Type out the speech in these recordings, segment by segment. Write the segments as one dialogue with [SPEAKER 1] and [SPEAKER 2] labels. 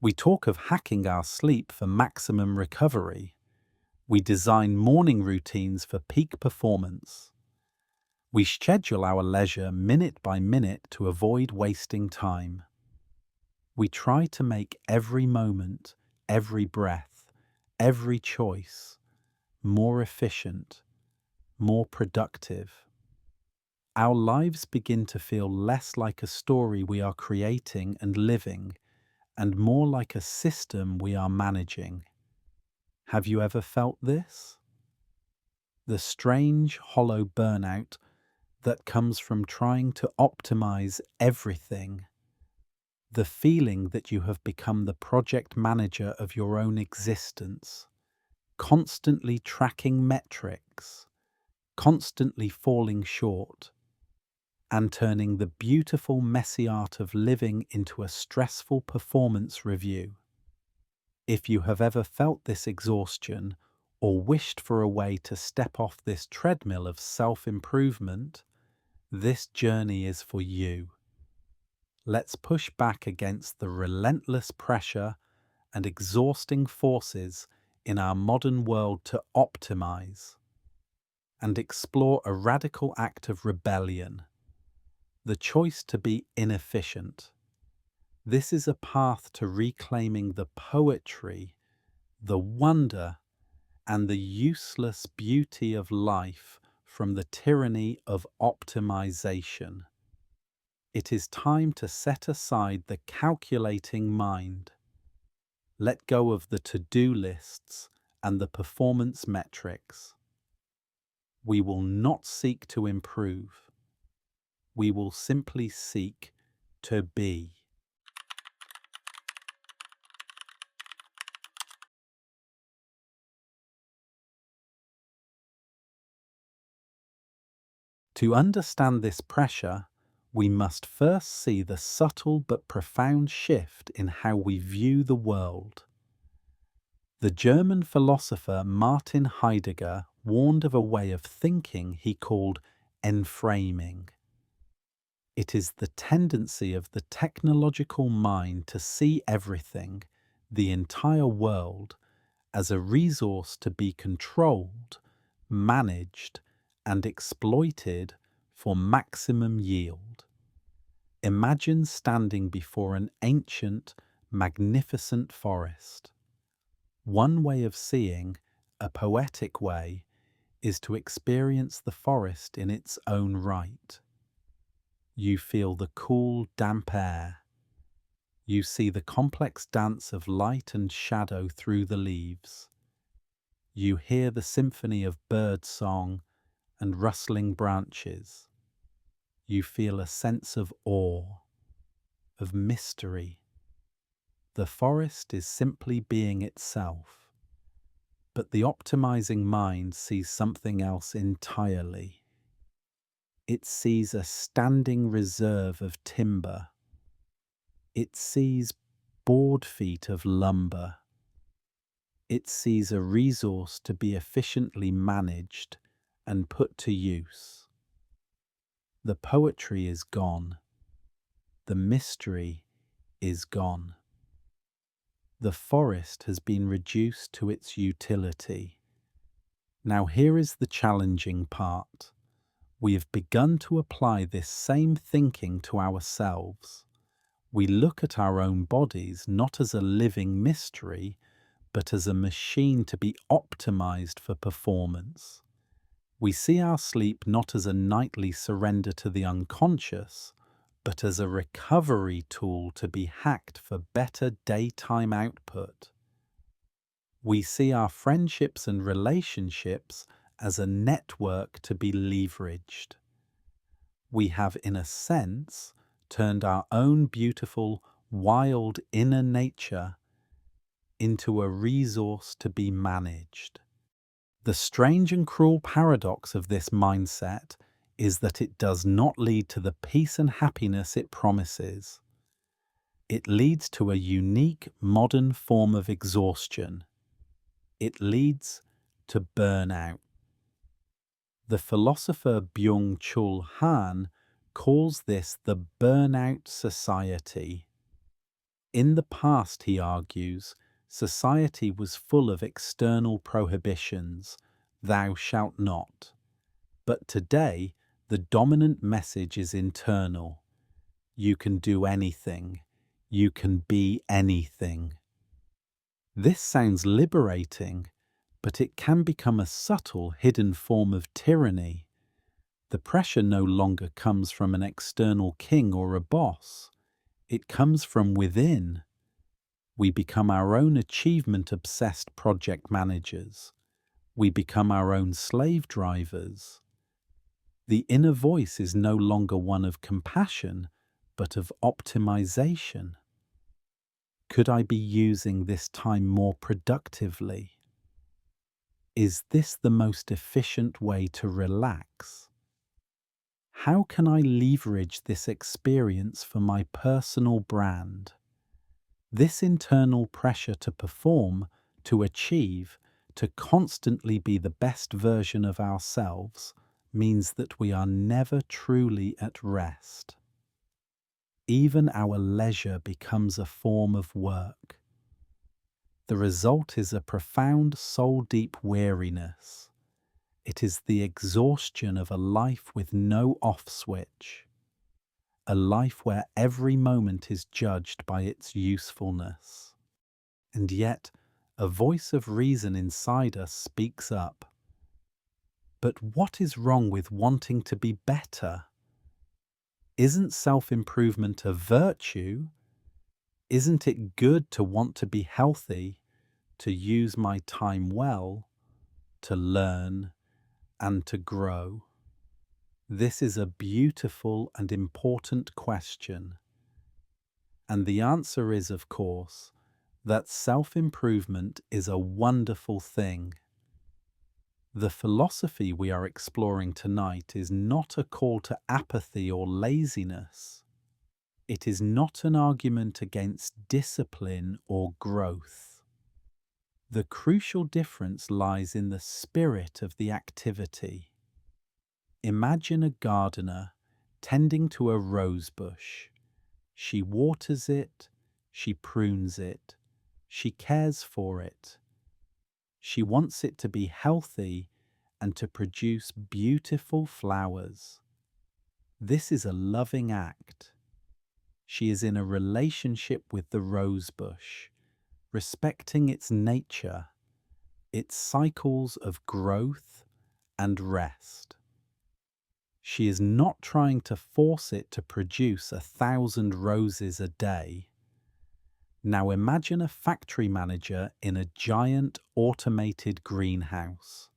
[SPEAKER 1] We talk of hacking our sleep for maximum recovery. We design morning routines for peak performance. We schedule our leisure minute by minute to avoid wasting time. We try to make every moment, every breath, every choice more efficient, more productive. Our lives begin to feel less like a story we are creating and living, and more like a system we are managing. Have you ever felt this? The strange, hollow burnout that comes from trying to optimize everything. The feeling that you have become the project manager of your own existence, constantly tracking metrics, constantly falling short, and turning the beautiful, messy art of living into a stressful performance review. If you have ever felt this exhaustion or wished for a way to step off this treadmill of self-improvement, this journey is for you. Let's push back against the relentless pressure and exhausting forces in our modern world to optimize and explore a radical act of rebellion, the choice to be inefficient. This is a path to reclaiming the poetry, the wonder, and the useless beauty of life from the tyranny of optimization. It is time to set aside the calculating mind. Let go of the to-do lists and the performance metrics. We will not seek to improve. We will simply seek to be. To understand this pressure, we must first see the subtle but profound shift in how we view the world. The German philosopher Martin Heidegger warned of a way of thinking he called enframing. It is the tendency of the technological mind to see everything, the entire world, as a resource to be controlled, managed, and exploited for maximum yield. Imagine standing before an ancient, magnificent forest. One way of seeing, a poetic way, is to experience the forest in its own right. You feel the cool, damp air. You see the complex dance of light and shadow through the leaves. You hear the symphony of bird song and rustling branches. You feel a sense of awe, of mystery. The forest is simply being itself, but the optimizing mind sees something else entirely. It sees a standing reserve of timber. It sees board feet of lumber. It sees a resource to be efficiently managed and put to use. The poetry is gone. The mystery is gone. The forest has been reduced to its utility. Now here is the challenging part. We have begun to apply this same thinking to ourselves. We look at our own bodies not as a living mystery, but as a machine to be optimized for performance. We see our sleep not as a nightly surrender to the unconscious, but as a recovery tool to be hacked for better daytime output. We see our friendships and relationships as a network to be leveraged. We have, in a sense, turned our own beautiful, wild inner nature into a resource to be managed. The strange and cruel paradox of this mindset is that it does not lead to the peace and happiness it promises. It leads to a unique modern form of exhaustion. It leads to burnout. The philosopher Byung-Chul Han calls this the burnout society. In the past, he argues, society was full of external prohibitions, thou shalt not. But today, the dominant message is internal. You can do anything. You can be anything. This sounds liberating, but it can become a subtle, hidden form of tyranny. The pressure no longer comes from an external king or a boss. It comes from within. We become our own achievement-obsessed project managers. We become our own slave drivers. The inner voice is no longer one of compassion, but of optimization. Could I be using this time more productively? Is this the most efficient way to relax? How can I leverage this experience for my personal brand? This internal pressure to perform, to achieve, to constantly be the best version of ourselves means that we are never truly at rest. Even our leisure becomes a form of work. The result is a profound soul-deep weariness. It is the exhaustion of a life with no off switch, a life where every moment is judged by its usefulness. And yet, a voice of reason inside us speaks up. But what is wrong with wanting to be better? Isn't self-improvement a virtue? Isn't it good to want to be healthy, to use my time well, to learn, and to grow? This is a beautiful and important question. And the answer is, of course, that self-improvement is a wonderful thing. The philosophy we are exploring tonight is not a call to apathy or laziness. It is not an argument against discipline or growth. The crucial difference lies in the spirit of the activity. Imagine a gardener tending to a rose bush. She waters it, she prunes it, she cares for it. She wants it to be healthy and to produce beautiful flowers. This is a loving act. She is in a relationship with the rose bush, respecting its nature, its cycles of growth and rest. She is not trying to force it to produce 1,000 roses a day. Now imagine a factory manager in a giant automated greenhouse.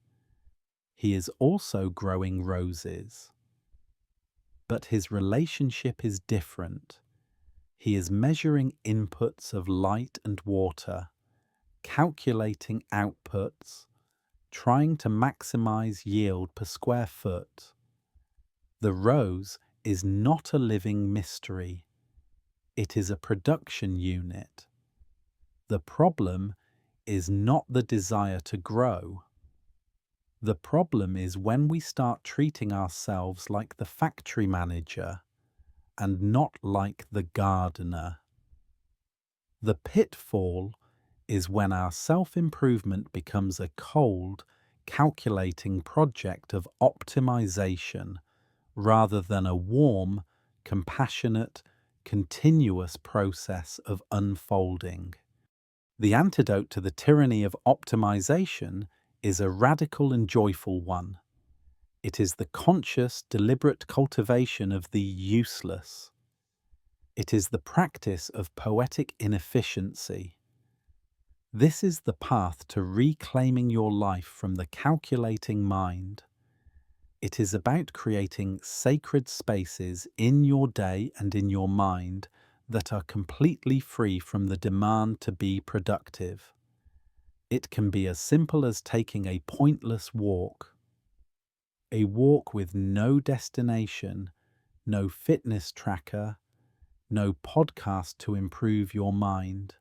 [SPEAKER 1] He is also growing roses. But his relationship is different. He is measuring inputs of light and water, calculating outputs, trying to maximize yield per square foot. The rose is not a living mystery. It is a production unit. The problem is not the desire to grow. The problem is when we start treating ourselves like the factory manager and not like the gardener. The pitfall is when our self-improvement becomes a cold, calculating project of optimization rather than a warm, compassionate, continuous process of unfolding. The antidote to the tyranny of optimization is a radical and joyful one. It is the conscious, deliberate cultivation of the useless. It is the practice of poetic inefficiency. This is the path to reclaiming your life from the calculating mind. It is about creating sacred spaces in your day and in your mind that are completely free from the demand to be productive. It can be as simple as taking a pointless walk. A walk with no destination, no fitness tracker, no podcast to improve your mind.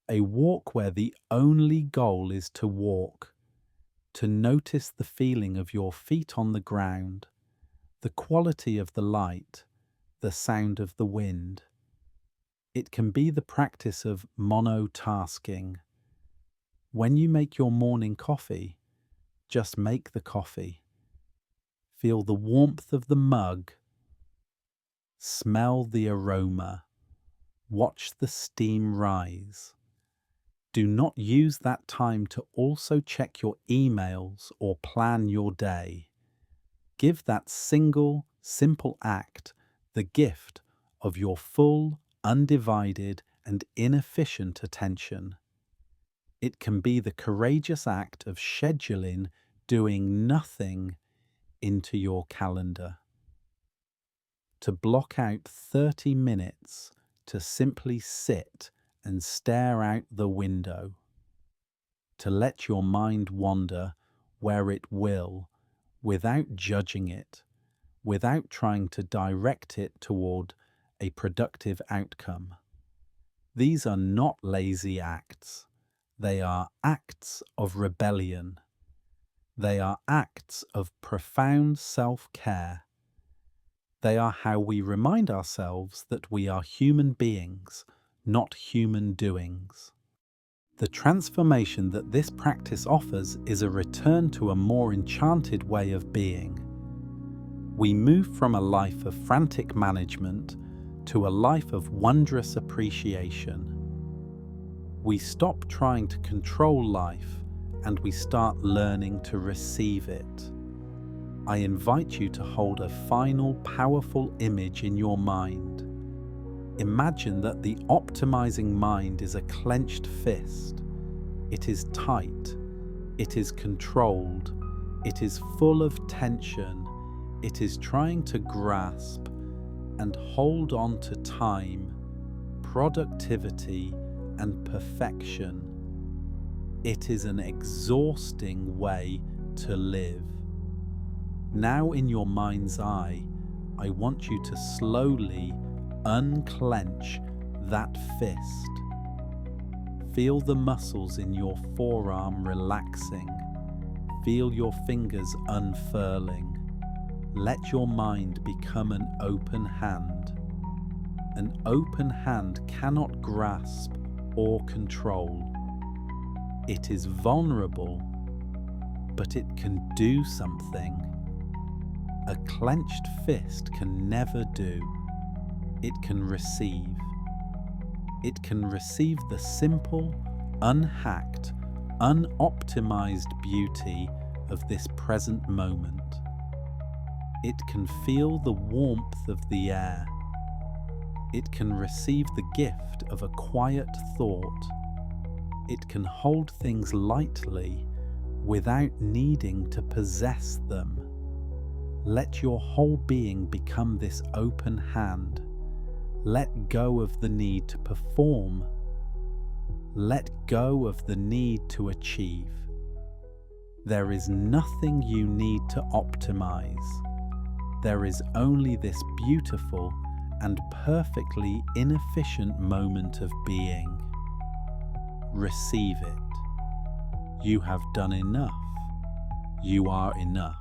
[SPEAKER 1] A walk where the only goal is to walk, to notice the feeling of your feet on the ground, the quality of the light, the sound of the wind. It can be the practice of monotasking. When you make your morning coffee, just make the coffee. Feel the warmth of the mug. Smell the aroma. Watch the steam rise. Do not use that time to also check your emails or plan your day. Give that single, simple act the gift of your full, undivided, and inefficient attention. It can be the courageous act of scheduling doing nothing into your calendar. To block out 30 minutes to simply sit and stare out the window. To let your mind wander where it will, without judging it, without trying to direct it toward a productive outcome. These are not lazy acts. They are acts of rebellion. They are acts of profound self-care. They are how we remind ourselves that we are human beings, not human doings. The transformation that this practice offers is a return to a more enchanted way of being. We move from a life of frantic management to a life of wondrous appreciation. We stop trying to control life and we start learning to receive it. I invite you to hold a final, powerful image in your mind. Imagine that the optimizing mind is a clenched fist. It is tight. It is controlled. It is full of tension. It is trying to grasp and hold on to time, productivity, and perfection. It is an exhausting way to live. Now, in your mind's eye, I want you to slowly unclench that fist. Feel the muscles in your forearm relaxing. Feel your fingers unfurling. Let your mind become an open hand. An open hand cannot grasp or control. It is vulnerable, but it can do something. A clenched fist can never do. It can receive. It can receive the simple, unhacked, unoptimized beauty of this present moment. It can feel the warmth of the air. It can receive the gift of a quiet thought. It can hold things lightly without needing to possess them. Let your whole being become this open hand. Let go of the need to perform. Let go of the need to achieve. There is nothing you need to optimize. There is only this beautiful and perfectly inefficient moment of being. Receive it. You have done enough. You are enough.